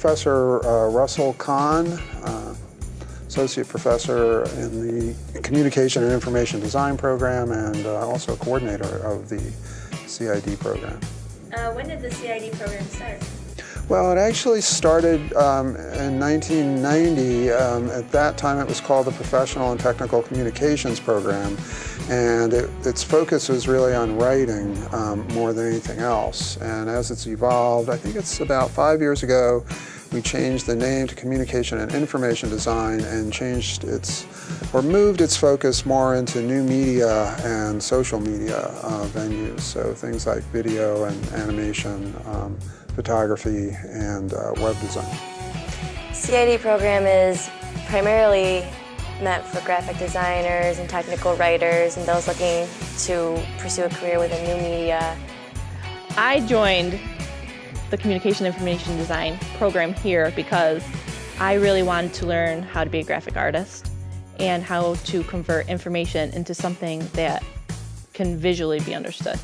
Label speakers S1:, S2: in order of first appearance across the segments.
S1: Professor Russell Kahn, Associate Professor in the Communication and Information Design Program and also Coordinator of the CID Program.
S2: When did the CID Program start?
S1: Well, it actually started in 1990. At that time it was called the Professional and Technical Communications Program, and its focus was really on writing more than anything else. And as it's evolved, I think it's about 5 years ago, we changed the name to Communication and Information Design and moved its focus more into new media and social media venues. So things like video and animation, photography, and web design.
S2: CID program is primarily meant for graphic designers and technical writers and those looking to pursue a career within new media.
S3: I joined the Communication Information Design program here because I really wanted to learn how to be a graphic artist and how to convert information into something that can visually be understood.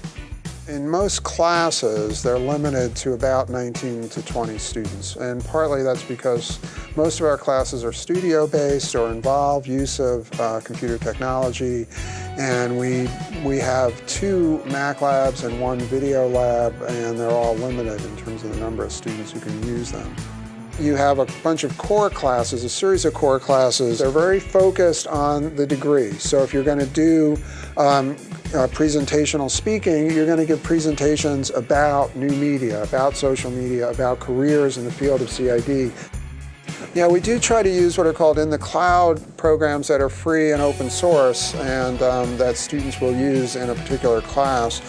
S1: In most classes, they're limited to about 19 to 20 students, and partly that's because most of our classes are studio-based or involve use of computer technology, and we have 2 Mac labs and 1 video lab, and they're all limited in terms of the number of students who can use them. You have a bunch of core classes, a series of core classes. They're very focused on the degree. So if you're going to do presentational speaking, you're going to give presentations about new media, about social media, about careers in the field of CID. Yeah, we do try to use what are called in the cloud programs that are free and open source and that students will use in a particular class.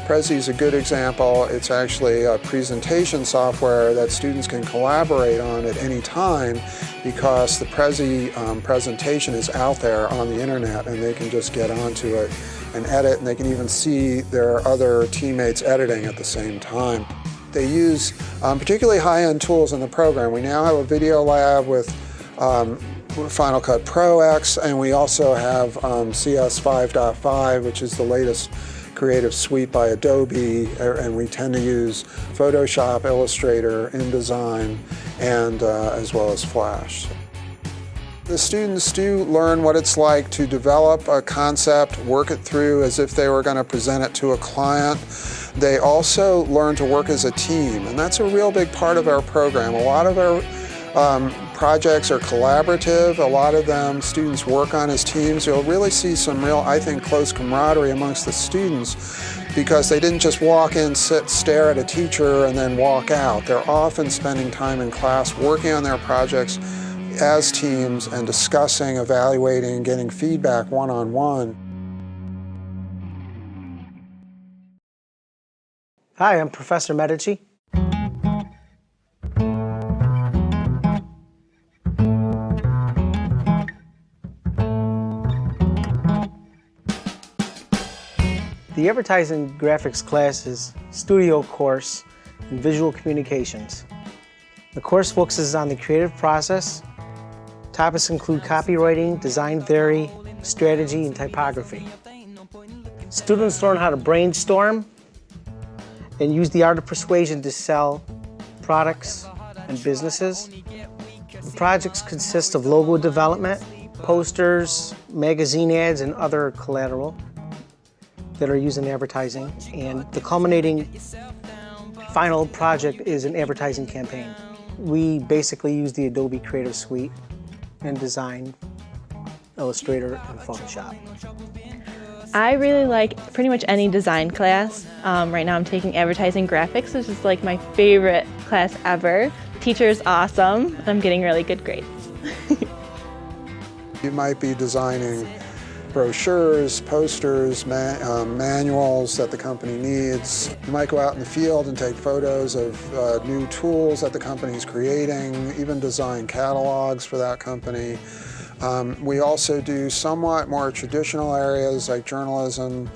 S1: Prezi is a good example. It's actually a presentation software that students can collaborate on at any time because the Prezi presentation is out there on the internet and they can just get onto it and edit, and they can even see their other teammates editing at the same time. They use particularly high-end tools in the program. We now have a video lab with Final Cut Pro X, and we also have CS 5.5, which is the latest creative suite by Adobe, and we tend to use Photoshop, Illustrator, InDesign, and as well as Flash. The students do learn what it's like to develop a concept, work it through as if they were going to present it to a client. They also learn to work as a team, and that's a real big part of our program. A lot of our projects are collaborative. A lot of them students work on as teams. You'll really see some real, I think, close camaraderie amongst the students because they didn't just walk in, sit, stare at a teacher, and then walk out. They're often spending time in class working on their projects as teams and discussing, evaluating, getting feedback one-on-one.
S4: Hi, I'm Professor Medici. The Advertising Graphics class is studio course in visual communications. The course focuses on the creative process. Topics include copywriting, design theory, strategy, and typography. Students learn how to brainstorm and use the art of persuasion to sell products and businesses. The projects consist of logo development, posters, magazine ads, and other collateral that are used in advertising. And the culminating final project is an advertising campaign. We basically use the Adobe Creative Suite and Design, Illustrator, and Photoshop.
S3: I really like pretty much any design class. Right now I'm taking advertising graphics, which is like my favorite class ever. Teacher is awesome, and I'm getting really good grades.
S1: You might be designing brochures, posters, manuals that the company needs. You might go out in the field and take photos of new tools that the company is creating, even design catalogs for that company. We also do somewhat more traditional areas like journalism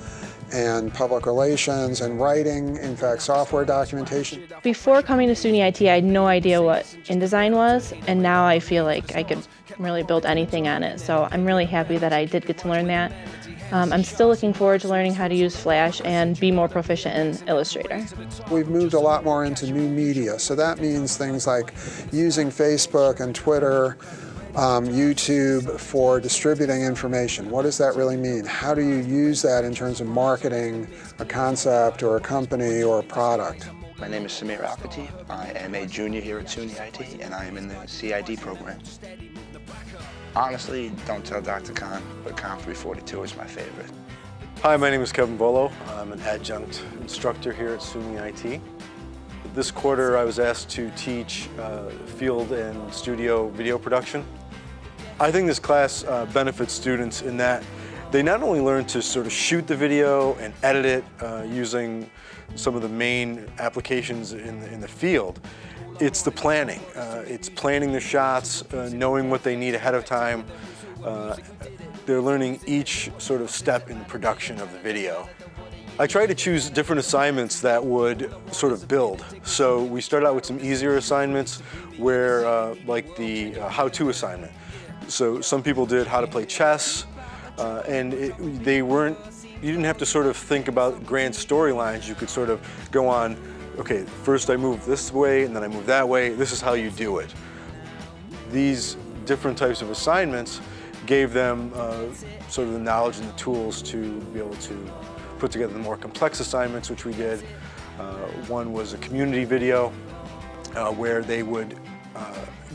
S1: and public relations and writing, in fact, software documentation.
S3: Before coming to SUNY IT, I had no idea what InDesign was, and now I feel like I could really build anything on it. So I'm really happy that I did get to learn that. I'm still looking forward to learning how to use Flash and be more proficient in Illustrator.
S1: We've moved a lot more into new media, so that means things like using Facebook and Twitter, YouTube for distributing information. What does that really mean? How do you use that in terms of marketing a concept or a company or a product?
S5: My name is Samir Al-Khatib. I am a junior here at SUNY IT, and I am in the CID program. Honestly, don't tell Dr. Khan, but Khan 342 is my favorite.
S6: Hi, my name is Kevin Bolo. I'm an adjunct instructor here at SUNY IT. This quarter I was asked to teach field and studio video production. I think this class benefits students in that they not only learn to sort of shoot the video and edit it using some of the main applications in the field, it's the planning. It's planning the shots, knowing what they need ahead of time. They're learning each sort of step in the production of the video. I tried to choose different assignments that would sort of build. So we started out with some easier assignments where, like the how-to assignment. So some people did how to play chess, and you didn't have to sort of think about grand storylines. You could sort of go on, okay, first I move this way and then I move that way. This is how you do it. These different types of assignments gave them sort of the knowledge and the tools to be able to put together the more complex assignments, which we did. One was a community video where they would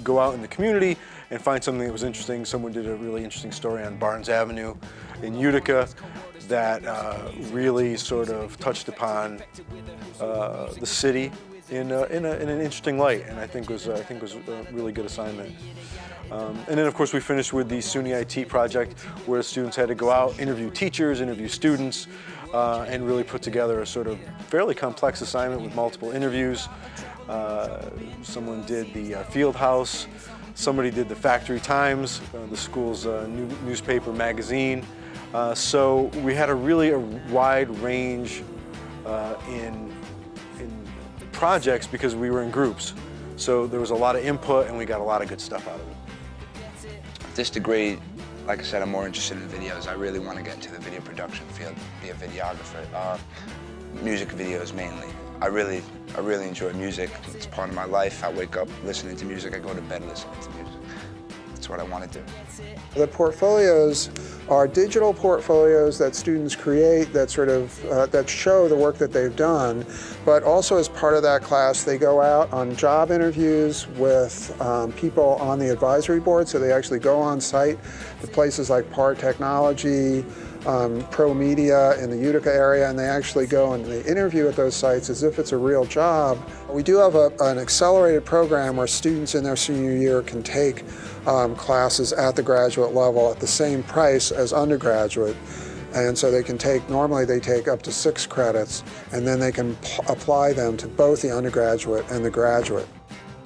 S6: go out in the community and find something that was interesting. Someone did a really interesting story on Barnes Avenue in Utica that really sort of touched upon the city in an interesting light, and I think was a really good assignment. And then of course we finished with the SUNY IT project, where the students had to go out, interview teachers, interview students, and really put together a sort of fairly complex assignment with multiple interviews. Someone did the field house, somebody did the Factory Times, the school's newspaper magazine. So we had a wide range in projects because we were in groups. So there was a lot of input and we got a lot of good stuff out of it.
S5: This degree, like I said, I'm more interested in videos. I really want to get into the video production field, be a videographer. Music videos mainly. I really enjoy music. It's part of my life. I wake up listening to music. I go to bed listening to music. That's what I want to do.
S1: The portfolios are digital portfolios that students create that sort of that show the work that they've done, but also as part of that class they go out on job interviews with people on the advisory board, so they actually go on site to places like PAR Technology, Pro Media in the Utica area, and they actually go and they interview at those sites as if it's a real job. We do have an accelerated program where students in their senior year can take classes at the graduate level at the same price as undergraduate. And so they can take, normally they take up to 6 credits, and then they can apply them to both the undergraduate and the graduate.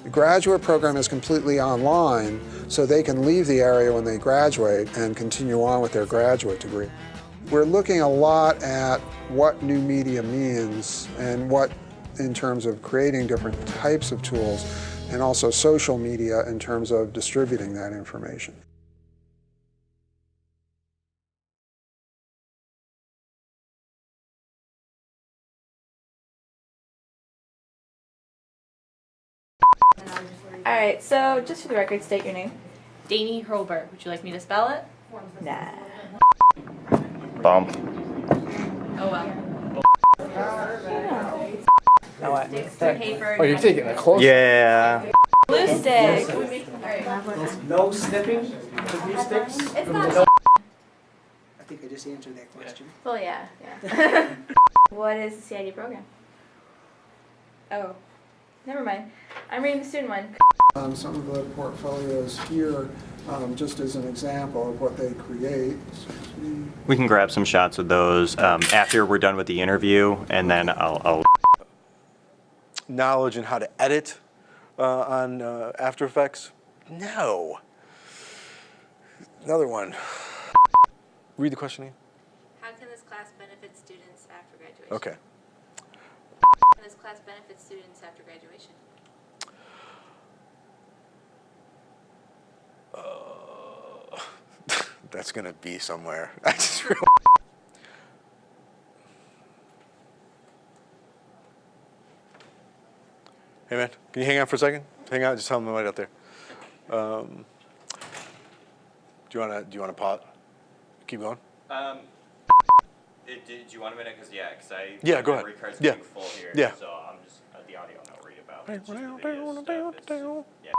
S1: The graduate program is completely online, so they can leave the area when they graduate and continue on with their graduate degree. We're looking a lot at what new media means and what in terms of creating different types of tools, and also social media in terms of distributing that information.
S7: All right, so just for the record, state your name.
S3: Danny Hrober. Would you like me to spell it?
S7: Nah.
S5: Bump.
S3: Oh well.
S8: Oh, you're taking a close.
S5: Yeah.
S7: Blue stick.
S4: No snipping with glue sticks?
S7: It's not.
S4: I think I just answered that question.
S7: Well, yeah. What is the CID program? Oh, never mind. I'm reading the student one.
S1: Some of the portfolios here, just as an example of what they create.
S9: We can grab some shots with those after we're done with the interview, and then I'll
S6: Knowledge in how to edit on After Effects? No. Another one. Read the question again.
S2: How can this class
S8: class benefit students after graduation?
S6: Okay.
S8: How does class benefit students after graduation?
S6: That's gonna be somewhere. I just realized. Hey man, can you hang out for a second? Hang out, just tell them right out there. Do you wanna pause? Keep going.
S9: Did you want a minute? Because I
S6: Yeah, go
S9: my
S6: ahead.
S9: memory card's
S6: Yeah.
S9: getting full here.
S6: Yeah.
S9: So I'm just the audio I'm not worried about. It's just the video stuff. It's just, yeah.